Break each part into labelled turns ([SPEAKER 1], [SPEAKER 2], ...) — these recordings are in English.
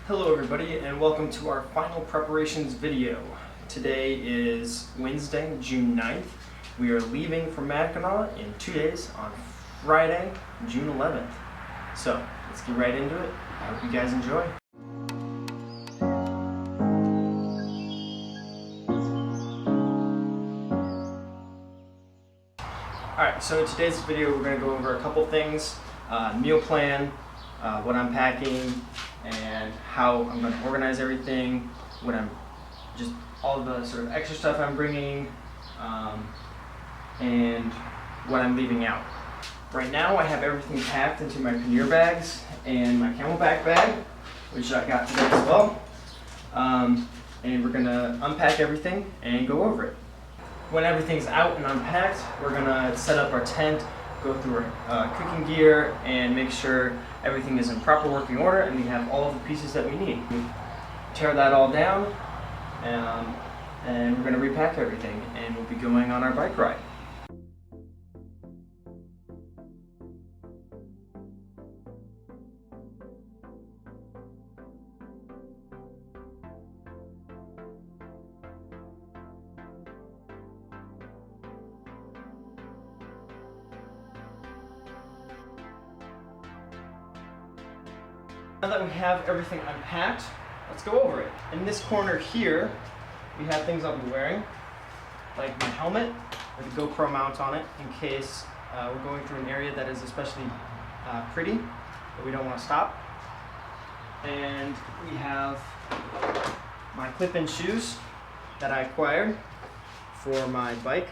[SPEAKER 1] Hello everybody and welcome to our final preparations video. Today is Wednesday, June 9th. We are leaving for Mackinac in 2 days on Friday, June 11th. So let's get right into it. I hope you guys enjoy. Alright, so in today's video we're going to go over a couple things. Meal plan, what I'm packing, and how I'm going to organize everything, all the sort of extra stuff I'm bringing, and what I'm leaving out. Right now I have everything packed into my pannier bags and my camelback bag, which I got today as well. And we're going to unpack everything and go over it. When everything's out and unpacked, we're going to set up our tent, go through our cooking gear, and make sure everything is in proper working order and we have all of the pieces that we need. We tear that all down, and we're going to repack everything, and we'll be going on our bike ride. Now that we have everything unpacked, let's go over it. In this corner here, we have things I'll be wearing, like my helmet with a GoPro mount on it in case we're going through an area that is especially pretty, but we don't want to stop. And we have my clip-in shoes that I acquired for my bike.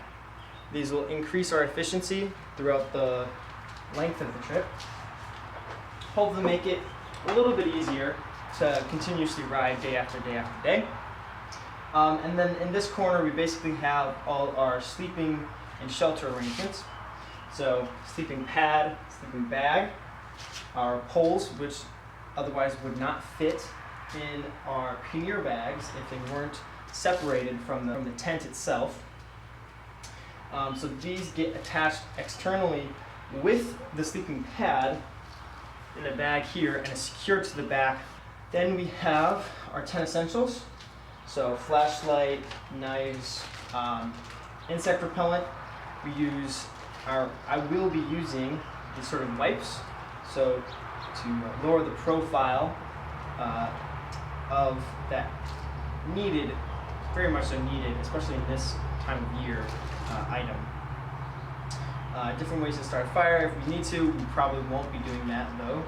[SPEAKER 1] These will increase our efficiency throughout the length of the trip. Hopefully make it a little bit easier to continuously ride day after day after day. And then in this corner we basically have all our sleeping and shelter arrangements. So sleeping pad, sleeping bag, our poles, which otherwise would not fit in our pannier bags if they weren't separated from the tent itself. So these get attached externally with the sleeping pad in a bag here and is secured to the back. Then we have our 10 essentials. So flashlight, knives, insect repellent. I will be using these sort of wipes, so to lower the profile of that needed, very much so needed, especially in this time of year, item. Different ways to start a fire if we need to. We probably won't be doing that though.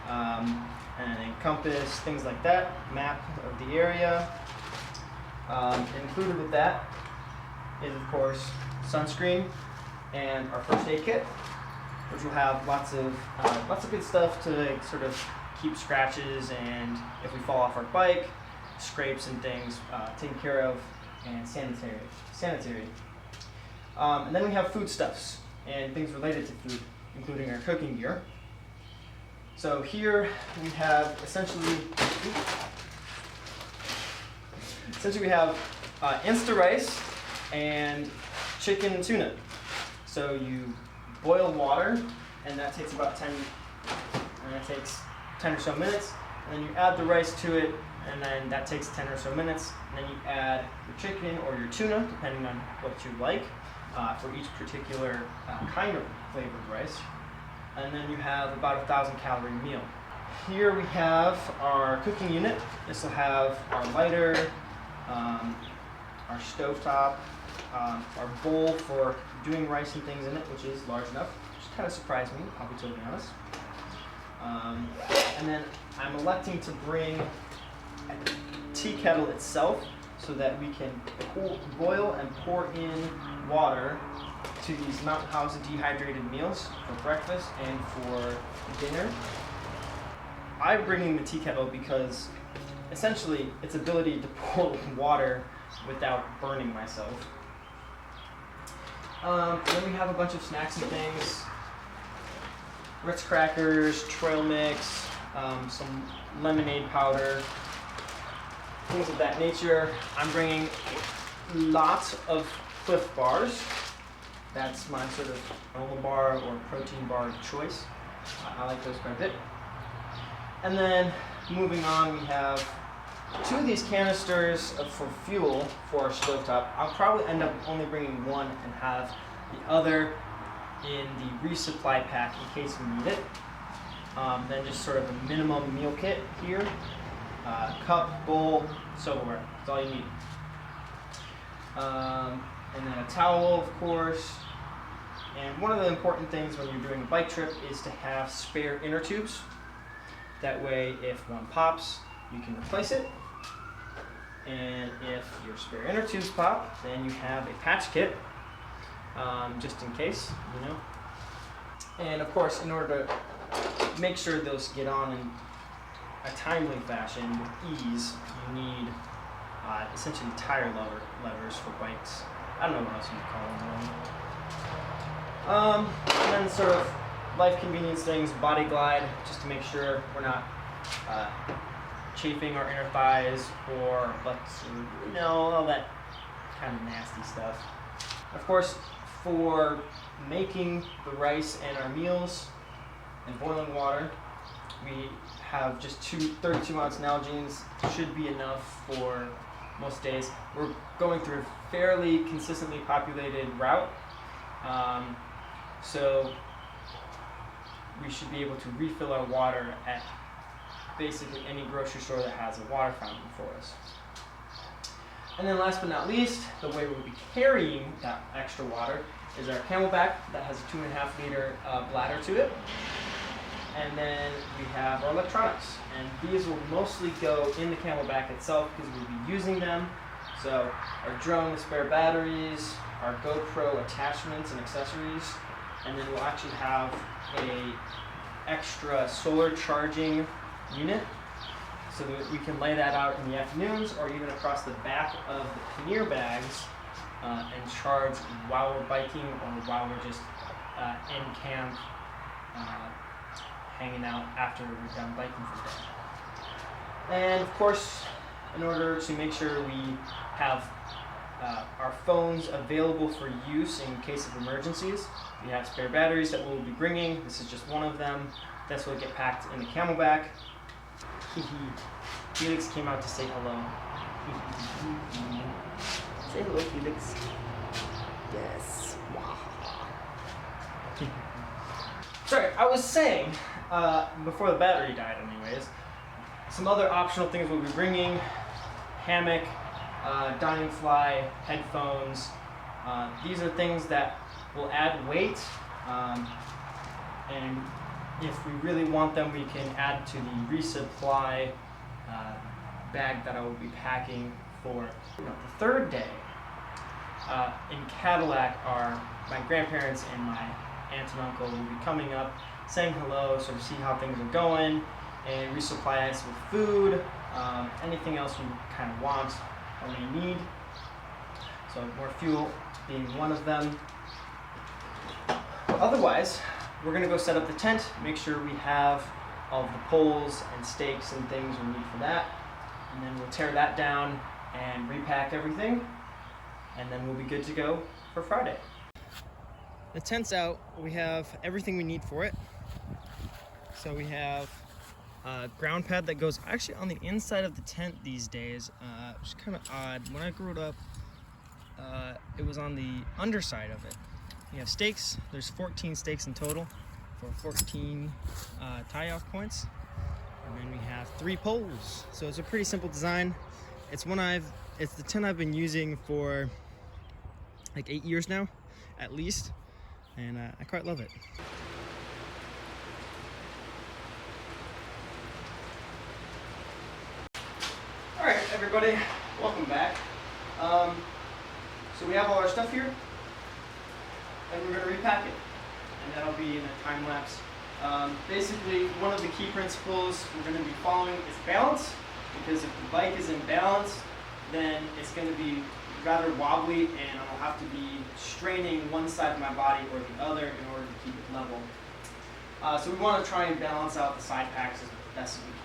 [SPEAKER 1] And a compass, things like that. Map of the area. Included with that is, of course, sunscreen and our first aid kit, which will have lots of good stuff to sort of keep scratches and if we fall off our bike, scrapes and things taken care of, and sanitary. And then we have foodstuffs and things related to food, including our cooking gear. So here we have essentially we have Insta rice and chicken and tuna. So you boil water, and that takes about 10 or so minutes, and then you add the rice to it, and then that takes 10 or so minutes, and then you add your chicken or your tuna, depending on what you like, for each particular kind of flavored rice. And then you have about 1,000-calorie meal. Here we have our cooking unit. This will have our lighter, our stovetop, our bowl for doing rice and things in it, which is large enough, which kind of surprised me, I'll be totally honest. And then I'm electing to bring a tea kettle itself so that we can boil and pour in water to these Mountain House dehydrated meals for breakfast and for dinner. I'm bringing the tea kettle because essentially its ability to pour water without burning myself. Then we have a bunch of snacks and things. Ritz crackers, trail mix, some lemonade powder, things of that nature. I'm bringing lots of Cliff bars. That's my sort of granola bar or protein bar of choice. I like those quite a bit. And then moving on, we have 2 of these canisters for fuel for our stovetop. I'll probably end up only bringing one and have the other in the resupply pack in case we need it. Then just sort of a minimum meal kit here. Cup, bowl, silverware. That's all you need. And then a towel, of course. And one of the important things when you're doing a bike trip is to have spare inner tubes. That way, if one pops, you can replace it. And if your spare inner tubes pop, then you have a patch kit, just in case, you know. And of course, in order to make sure those get on in a timely fashion with ease, you need essentially tire levers for bikes. I don't know what else you call them. And then sort of life convenience things, body glide, just to make sure we're not chafing our inner thighs or butts, or, you know, all that kind of nasty stuff. Of course, for making the rice and our meals and boiling water, we have just 2 32-ounce Nalgene's. Should be enough for most days. We're going through a fairly consistently populated route, so we should be able to refill our water at basically any grocery store that has a water fountain for us. And then last but not least, the way we'll be carrying that extra water is our Camelback that has a 2.5 liter bladder to it. And then we have our electronics, and these will mostly go in the Camelback itself because we'll be using them. So our drone with spare batteries, our GoPro attachments and accessories, and then we'll actually have a extra solar charging unit so that we can lay that out in the afternoons or even across the back of the pannier bags and charge while we're biking or while we're just in camp hanging out after we're done biking for the day. And of course, in order to make sure we have our phones available for use in case of emergencies, we have spare batteries that we'll be bringing. This is just one of them. This will get packed in the Camelback. Felix came out to say hello. Say hello, Felix. Yes. Sorry, I was saying, before the battery died anyways, some other optional things we'll be bringing: hammock, dining fly, headphones. These are things that will add weight, and if we really want them, we can add to the resupply bag that I will be packing for the third day. In Cadillac, my grandparents and my aunt and uncle will be coming up, saying hello, sort of see how things are going, and resupply us with food, anything else you kind of want or may need. So more fuel being one of them. But otherwise, we're going to go set up the tent, make sure we have all of the poles and stakes and things we need for that, and then we'll tear that down and repack everything, and then we'll be good to go for Friday. The tent's out. We have everything we need for it. So we have a ground pad that goes actually on the inside of the tent these days, which is kind of odd. When I grew up, it was on the underside of it. We have stakes. There's 14 stakes in total for 14 tie-off points. And then we have 3 poles. So it's a pretty simple design. It's the tent I've been using for like 8 years now, at least. And I quite love it. All right, everybody, welcome back. So we have all our stuff here, and we're going to repack it, and that'll be in a time lapse. Basically, one of the key principles we're going to be following is balance, because if the bike is in balance, then it's going to be rather wobbly, and I'll have to be straining one side of my body or the other in order to keep it level. So we want to try and balance out the side packs as best as we can.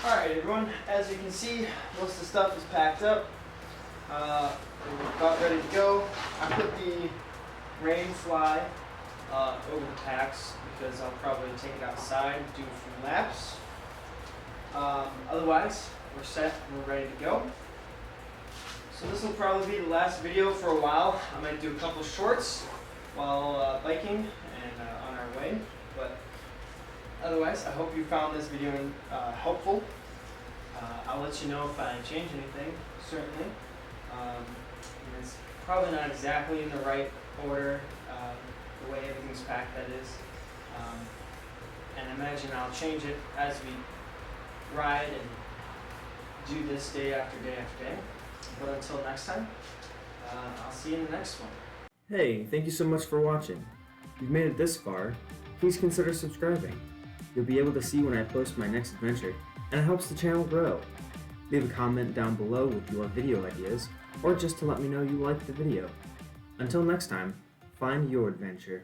[SPEAKER 1] Alright everyone, as you can see, most of the stuff is packed up. We're about ready to go. I put the rain fly over the packs because I'll probably take it outside, do a few laps. Otherwise, we're set and we're ready to go. So this will probably be the last video for a while. I might do a couple shorts while biking and on our way. But otherwise, I hope you found this video helpful. I'll let you know if I change anything, certainly. It's probably not exactly in the right order, the way everything's packed, that is. And I imagine I'll change it as we ride and do this day after day after day. But until next time, I'll see you in the next one.
[SPEAKER 2] Hey, thank you so much for watching. If you've made it this far, please consider subscribing. You'll be able to see when I post my next adventure, and it helps the channel grow. Leave a comment down below with your video ideas, or just to let me know you liked the video. Until next time, find your adventure.